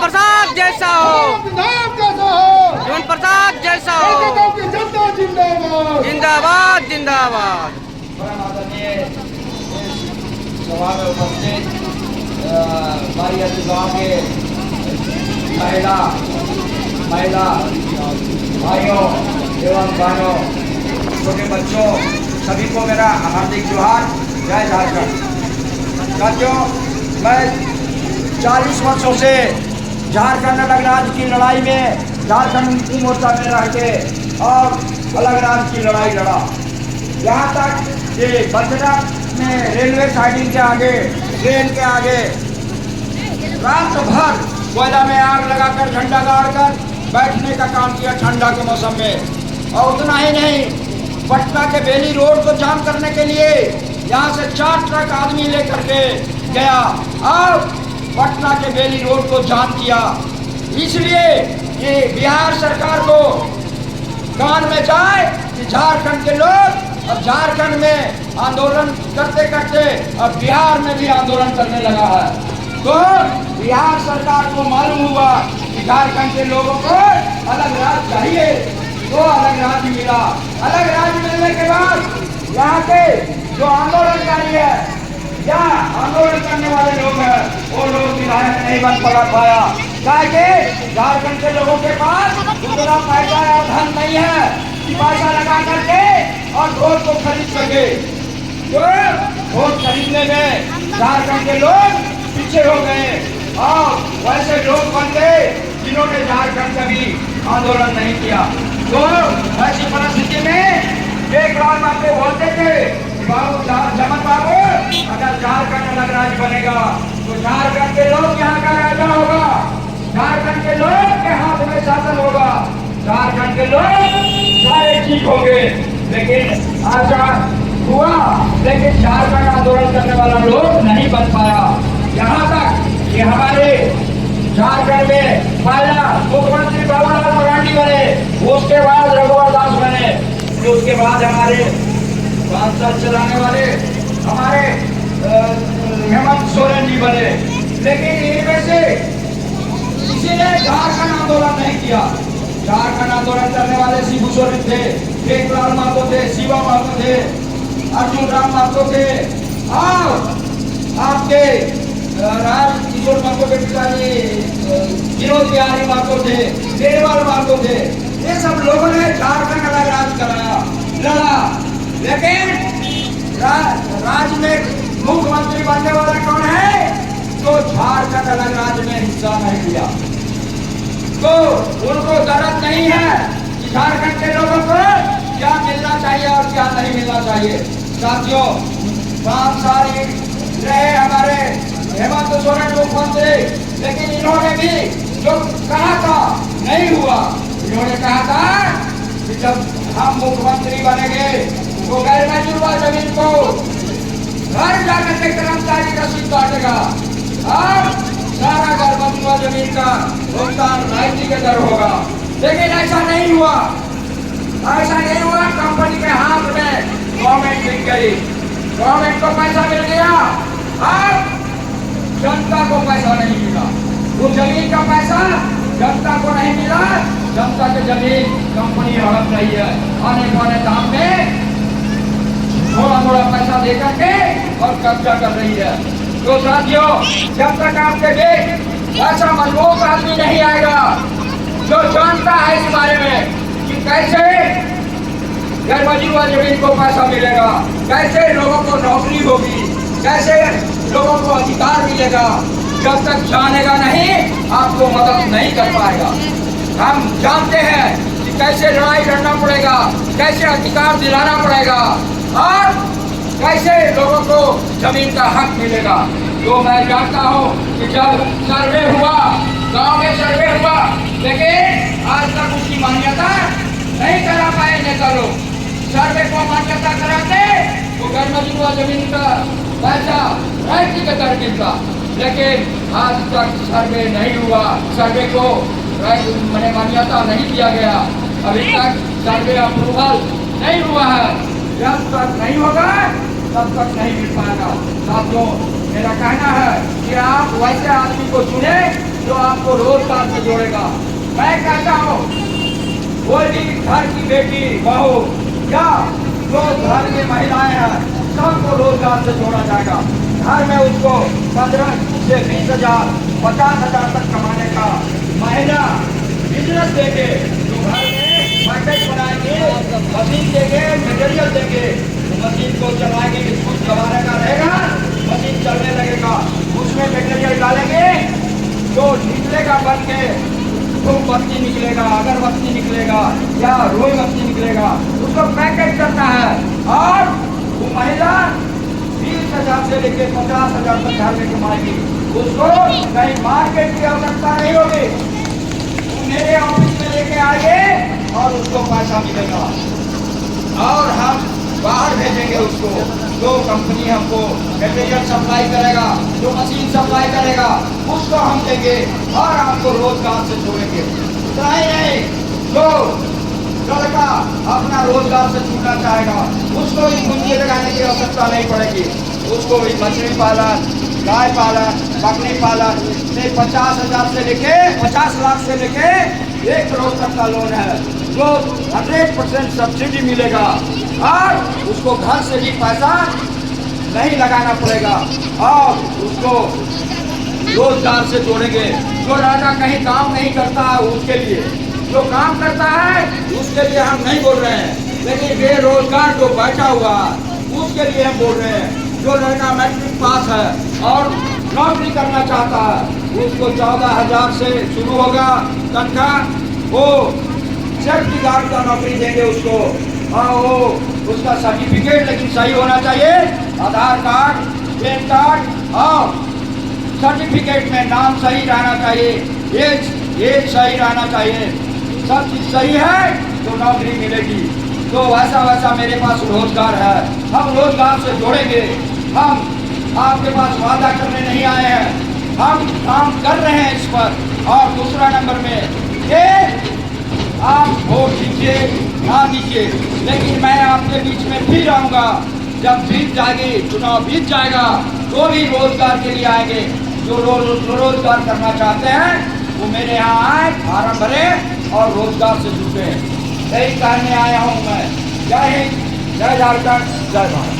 प्रसाद जैसा हो, जीवन प्रसाद जैसा हो। जिंदाबाद जिंदाबाद। सभा में उपस्थित हमारी गाँव के महिला भाइयों एवं बहनों, छोटे बच्चों, सभी को मेरा हार्दिक जोहार। जय झारखंड। साथियों, मैं 40 वर्षों से झारखंड अलग राज्य की लड़ाई में, झारखंड मुक्ति मोर्चा में रह के और अलग राज्य की लड़ाई लड़ा। यहाँ तक कि बचरा में रेलवे साइडिंग के आगे, ट्रेन के आगे रात भर कोयला में आग लगाकर झंडा गाड़कर बैठने का काम किया ठंडा के मौसम में। और उतना ही नहीं, पटना के बेली रोड को जाम करने के लिए यहाँ से 4 ट्रक आदमी लेकर के गया और पटना के बेली रोड को जाम किया। इसलिए ये बिहार सरकार को कान में जाए कि झारखंड के लोग अब झारखंड में आंदोलन करते करते अब बिहार में भी आंदोलन करने लगा है। तो बिहार सरकार को मालूम हुआ कि झारखंड के लोगों को अलग राज्य चाहिए, तो अलग राज्य मिला। अलग राज्य मिलने के बाद यहाँ के जो आंदोलनकारी है या आंदोलन करने वाले लोग हैं, वो लोग विधायक नहीं बन पाया। ताकि झारखंड के लोगों के पास उतना पैसा या धन नहीं है कि पैसा लगा करके और वोट को खरीद सके। तो वोट खरीदने में झारखंड के लोग पीछे हो गए और वैसे लोग बन गए जिन्होंने झारखंड कभी आंदोलन नहीं किया। तो ऐसी परिस्थिति में एक बार आपको बोलते थे बाबू जमन बाबू, अगर झारखंड अलग राज्य बनेगा तो झारखंड के लोग यहाँ का राजा होगा, झारखंड के लोग के हाथ में शासन होगा, झारखंड के लोग सारे ठीक होंगे। लेकिन ऐसा हुआ, लेकिन झारखंड आंदोलन करने वाला लोग नहीं बन पाया। यहाँ तक कि हमारे झारखंड में पहला मुख्यमंत्री बाबूलाल मरांडी बने, उसके बाद रघुवर दास बने, उसके बाद हमारे 5 साल चलाने वाले हमारे हेमंत सोरेन जी बने। लेकिन इनमें से किसी ने झारखंड आंदोलन नहीं किया। झारखंड आंदोलन करने वाले शिबू सोरेन थे, टेकलाल महतो थे, शिवा महतो थे, अर्जुन राम महतो थे और आपके राज किशोर महतो के पिताजी विनोद बिहारी महतो थे, देवल महतो थे। ये सब लोगों ने झारखंड अलग राज्य कराया, लड़ा। लेकिन राज्य में मुख्यमंत्री बनने वाला कौन है? तो झारखंड अलग राज्य में हिस्सा नहीं लिया। तो उनको दर्द नहीं है कि झारखंड के लोगों को क्या मिलना चाहिए और क्या नहीं मिलना चाहिए। साथियों, 5 साल रहे हमारे हेमंत सोरेन मुख्यमंत्री, लेकिन इन्होंने भी जो कहा था नहीं हुआ। इन्होंने कहा था कि जब हम मुख्यमंत्री बनेंगे तो गैर मंजूर जमीन को घर जाकर के कर्मचारी रसीद काटेगा और सारा घर मंजूर जमीन का भुगतान राइटी के दर होगा। लेकिन ऐसा नहीं हुआ, ऐसा नहीं हुआ। कंपनी के हाथ में गवर्नमेंट मिल गई, गवर्नमेंट को पैसा मिल गया और जनता को पैसा नहीं मिला। वो जमीन का पैसा जनता को नहीं मिला, जनता की जमीन कंपनी हड़प रही है आने दाम में थोड़ा पैसा देकर के और कब्जा कर रही है। तो साथियों, जब तक आपके देश ऐसा मजबूत आदमी नहीं आएगा जो जानता है इस बारे में कि कैसे गैर मजूर जमीन को पैसा मिलेगा, कैसे लोगों को नौकरी होगी, कैसे लोगों को अधिकार मिलेगा, जब तक जानेगा नहीं आपको मदद नहीं कर पाएगा। हम जानते हैं कि कैसे लड़ाई लड़ना पड़ेगा, कैसे अधिकार दिलाना पड़ेगा और कैसे लोगों को जमीन का हक मिलेगा। तो मैं जानता हूँ कि जब सर्वे हुआ, गांव में सर्वे हुआ, लेकिन आज तक उसकी मान्यता नहीं करा पाए नेता लोग। सर्वे को मान्यता कराते तो गैर मजूर जमीन का पैसा राइटी के दर मिलता, लेकिन आज तक सर्वे नहीं हुआ, सर्वे को मैंने मान्यता नहीं दिया गया। अभी तक सर्वे अप्रूवल नहीं हुआ है। जब तक नहीं होगा तब तक नहीं मिल पाएगा। साथियों, मेरा कहना है कि आप वैसे आदमी को चुने जो आपको रोजगार से जोड़ेगा। मैं कहता हूँ कोई भी घर की बेटी बहू या जो घर की महिलाएं हैं सबको रोजगार से जोड़ा जाएगा। घर में उसको 15 से 20,000 50,000 तक कमाने का महीना बिजनेस देंगे। जो घर में पैकेज बनाएंगे, मशीन देंगे, मटेरियल देंगे, मशीन को चलाएंगे, कुछ कमाने का रहेगा, मशीन चलने लगेगा, उसमें मटेरियल डालेंगे, जो निकलेगा बन के तो बत्ती निकलेगा, अगरबत्ती निकलेगा या रुई बत्ती निकलेगा, उसको पैकेज करना है। और वो महिला 20,000 से लेकर 50,000 तक घर में कमाएगी, उसको कहीं मार्केट की आवश्यकता नहीं होगी। वो मेरे ऑफिस में लेके आएंगे और उसको पैसा मिलेगा और हम बाहर भेजेंगे उसको। जो कंपनी हमको मटेरियल सप्लाई करेगा, जो मशीन सप्लाई करेगा, उसको हम देंगे और आपको रोजगार से जोड़ेंगे। इतना ही नहीं, जो लड़का अपना रोजगार से छूटना चाहेगा उसको भी पूंजी लगाने की आवश्यकता नहीं पड़ेगी। उसको भी मछली पालन, गाय पालन, बकरी पालन से 50,000 से लेके 50 लाख से लेके 1 करोड़ तक का लोन है, जो 100% सब्सिडी मिलेगा और उसको घर से भी पैसा नहीं लगाना पड़ेगा और उसको रोजगार से जोड़ेंगे। जो लड़का कहीं काम नहीं करता है उसके लिए, जो काम करता है उसके लिए हम नहीं बोल रहे हैं, लेकिन बेरोजगार जो बैठा हुआ है उसके लिए हम बोल रहे हैं। जो लड़का मैट्रिक पास है और नौकरी करना चाहता है उसको 14,000 से शुरू होगा तनख्वाह, वो सेफ्टी गार्ड का नौकरी देंगे उसको। और वो उसका सर्टिफिकेट लेकिन सही होना चाहिए, आधार कार्ड, पैन कार्ड और सर्टिफिकेट में नाम सही रहना चाहिए, एज सही रहना चाहिए, सब चीज सही है तो नौकरी मिलेगी। तो वैसा वैसा मेरे पास रोजगार है, हम रोजगार से जोड़ेंगे। हम आपके पास वादा करने नहीं आए हैं, हम काम कर रहे हैं इस पर। और दूसरा नंबर में ये आप वोट दीजिए ना दीजिए, लेकिन मैं आपके बीच में फिर आऊँगा जब बीत जाएगी, चुनाव बीत जाएगा तो भी रोजगार के लिए आएंगे। जो रोजगार करना चाहते हैं वो मेरे यहाँ आए, फार्म भरे और रोजगार से जुटे। यही कहने आया हूँ मैं। जय हिंद, जय झारखंड, जय भारत।